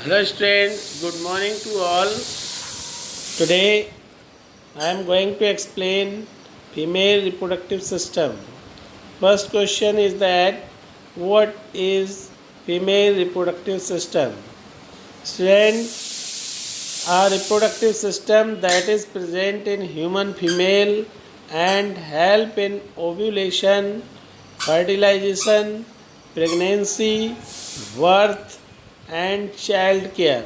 Hello students, good morning to all. Today I am going to explain female reproductive system. First question is that what is female reproductive system? Student, a reproductive system that is present in human female and help in ovulation, fertilization, pregnancy, birth and child care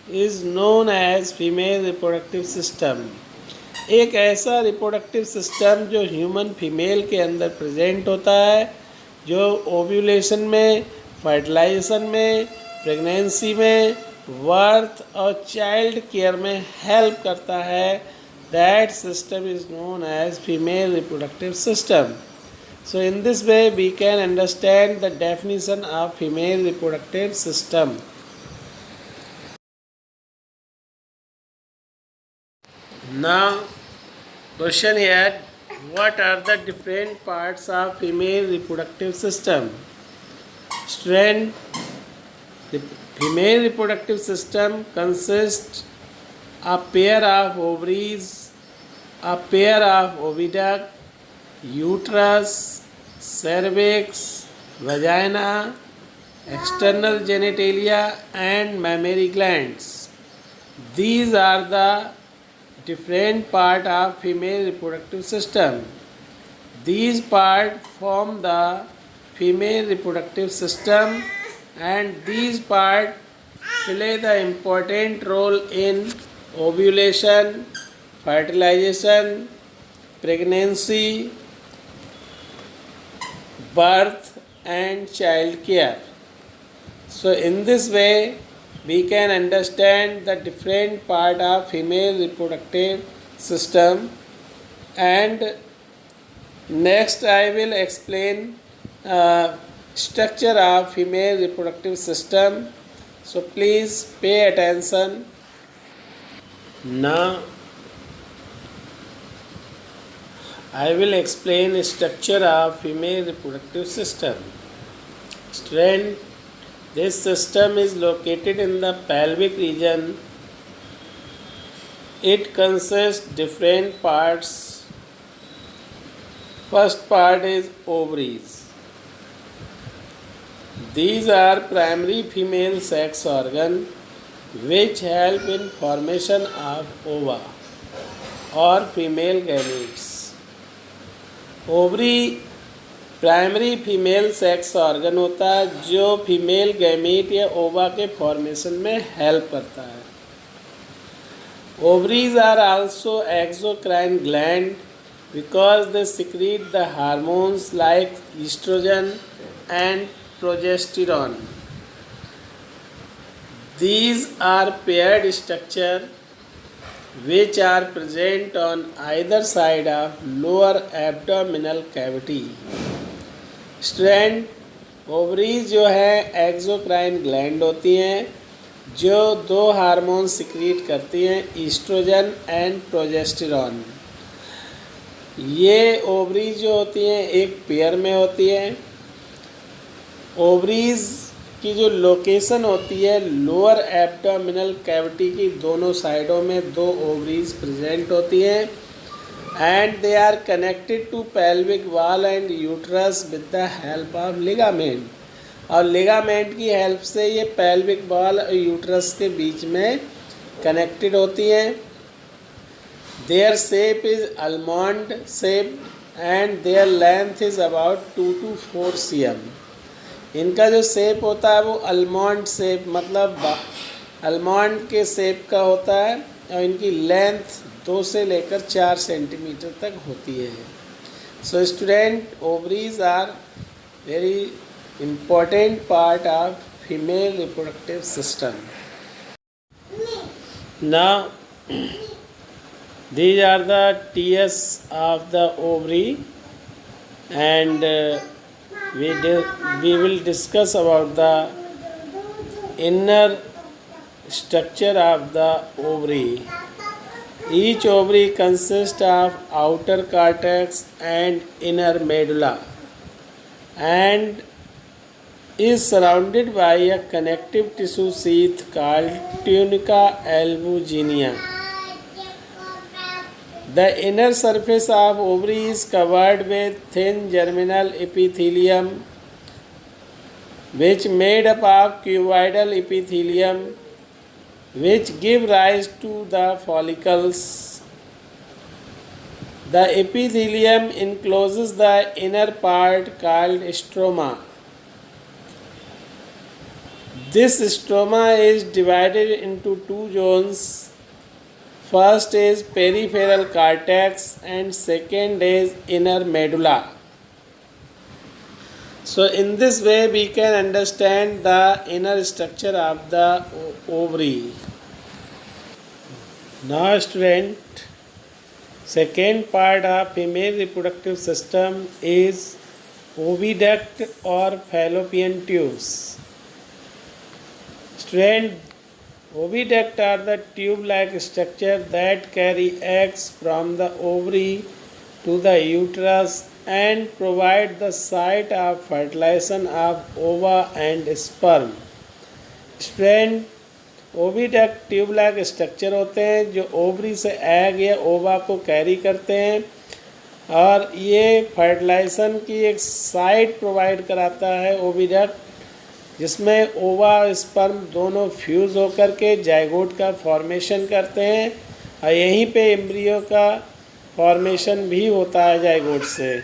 is known as female reproductive system. एक ऐसा reproductive system जो human female के अंदर present होता है, जो ovulation में, fertilisation में, प्रेगनेंसी में, बर्थ और चाइल्ड केयर में हेल्प करता है. That system is known as female reproductive system. So in this way we can understand the definition of female reproductive system. Now question here, what are the different parts of female reproductive system? Student, the female reproductive system consists a pair of ovaries, a pair of oviduct, uterus, cervix, vagina, external genitalia and mammary glands. These are the different part of female reproductive system. These parts form the female reproductive system and these parts play the important role in ovulation, fertilization, pregnancy, birth and child care. So in this way we can understand the different part of female reproductive system. And next I will explain structure of female reproductive system. So please pay attention. Now I will explain structure of female reproductive system. Student, this system is located in the pelvic region. It consists different parts. First part is ovaries. These are primary female sex organ which help in formation of ova or female gametes. Ovary primary female sex organ होता है जो female gamete या ओवा के formation में help करता है. Ovaries are also exocrine gland because they secrete the hormones like oestrogen and progesterone. These are paired structure which are present on either side of lower abdominal cavity. Student, ovaries जो है exocrine gland होती हैं जो दो hormone secrete करती हैं, oestrogen and progesterone. ये ovaries जो होती हैं एक पेयर में होती हैं. ओवरीज की जो लोकेशन होती है लोअर एब्डोमिनल कैविटी की दोनों साइडों में दो ओवरीज प्रेजेंट होती हैं and they are connected to pelvic wall and uterus with the help of ligament. और लिगामेंट की हेल्प से ये पेल्विक वॉल और यूट्रस के बीच में कनेक्टेड होती हैं. Their shape is almond shape and there length is about 2 to 4 cm. इनका जो शेप होता है वो आलमंड शेप मतलब आलमंड के शेप का होता है और इनकी लेंथ 2 से लेकर 4 सेंटीमीटर तक होती है. So student, ovaries are very important part of female reproductive system. Now these are the tears of the ovary and we will discuss about the inner structure of the ovary. Each ovary consists of outer cortex and inner medulla, and is surrounded by a connective tissue sheath called tunica albuginea. The inner surface of ovary is covered with thin germinal epithelium, which made up of cuboidal epithelium, which give rise to the follicles. The epithelium encloses the inner part called stroma. This stroma is divided into two zones. First is peripheral cortex and second is inner medulla. So in this way we can understand the inner structure of the ovary. Now student, second part of female reproductive system is oviduct or fallopian tubes. Student, oviduct are the tube-like structure that carry eggs from the ovary to the uterus and provide the site of fertilization of ova and sperm. Student, oviduct tube like structure होते हैं जो ovary से egg या ओवा को carry करते हैं और ये फर्टिलाइजेशन की एक साइट प्रोवाइड कराता है ओविडक्ट, जिसमें ओवा और स्पर्म दोनों फ्यूज़ होकर के जाइगोट का फॉर्मेशन करते हैं और यहीं पे एम्ब्रियो का फॉर्मेशन भी होता है जाइगोट से.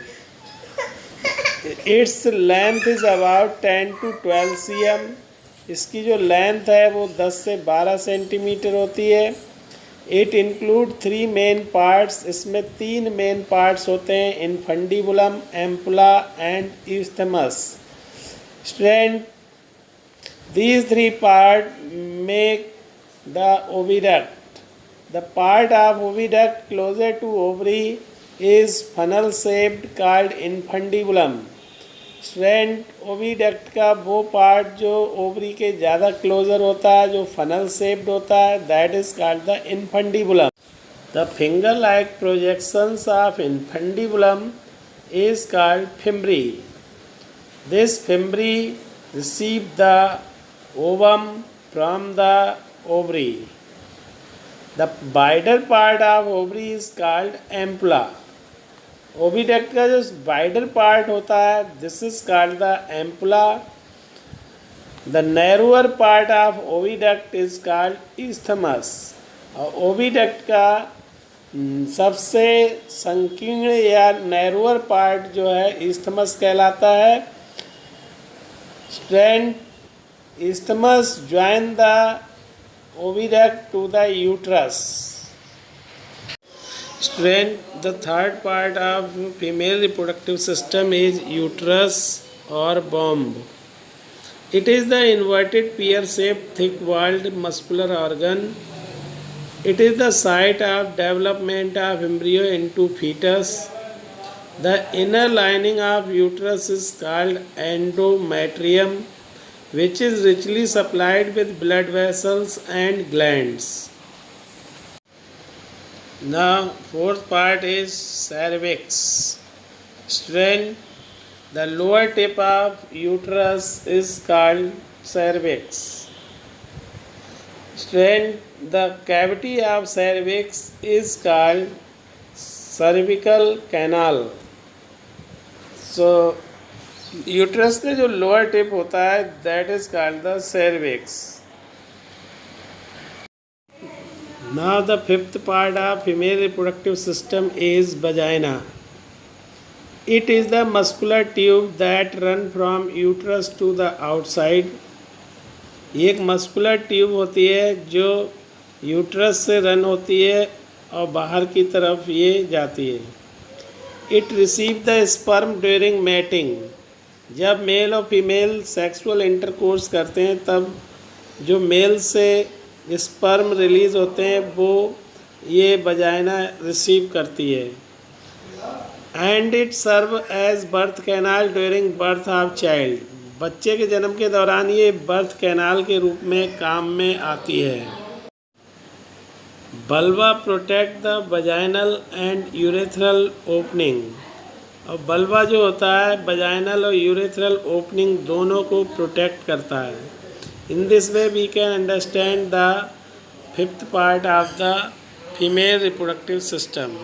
Its length is about 10 to 12 cm. इसकी जो लेंथ है वो 10 से 12 सेंटीमीटर होती है. It include 3 main parts. इसमें 3 मेन पार्ट्स होते हैं, infundibulum, ampulla and isthmus. Strength, these 3 parts make the oviduct. The part of oviduct closer to ovary is funnel shaped called infundibulum. Students, oviduct का वो part जो ovary के ज़्यादा closure होता है, जो फनल शेप्ड होता है, that is called the infundibulum. The finger like projections of infundibulum is called fimbriae. This fimbriae receive the ovum from the ovary. The wider part of ovary is called ampulla. Oviduct का जो wider part होता है, this is called the ampulla. The narrower part of oviduct is called isthmus. और oviduct का सबसे संकीर्ण या narrower part जो है इस्थमस कहलाता है. Students, isthmus join the oviduct to the uterus. Strength, the third part of female reproductive system is uterus or womb. It is the inverted pear-shaped thick-walled muscular organ. It is the site of development of embryo into fetus. The inner lining of uterus is called endometrium, which is richly supplied with blood vessels and glands. Now, fourth part is cervix. Strength, the lower tip of uterus is called cervix. Strength, the cavity of cervix is called cervical canal. So, uterus का जो lower tip होता है, that is called the cervix. Now the fifth part of female reproductive system is vagina. It is the muscular tube that run from uterus to the outside. ये एक muscular tube होती है जो uterus से run होती है और बाहर की तरफ ये जाती है. It receive the sperm during mating. जब मेल और फीमेल सेक्सुअल इंटरकोर्स करते हैं तब जो मेल से स्पर्म रिलीज़ होते हैं वो ये वजाइना रिसीव करती है. And it serve as birth canal during birth of child. बच्चे के जन्म के दौरान ये बर्थ कैनाल के रूप में काम में आती है. बल्वा protect the vaginal and urethral opening. और बल्बा जो होता है वजाइनल और यूरेथ्रल ओपनिंग दोनों को प्रोटेक्ट करता है। In this way we can understand the fifth part of the female reproductive system.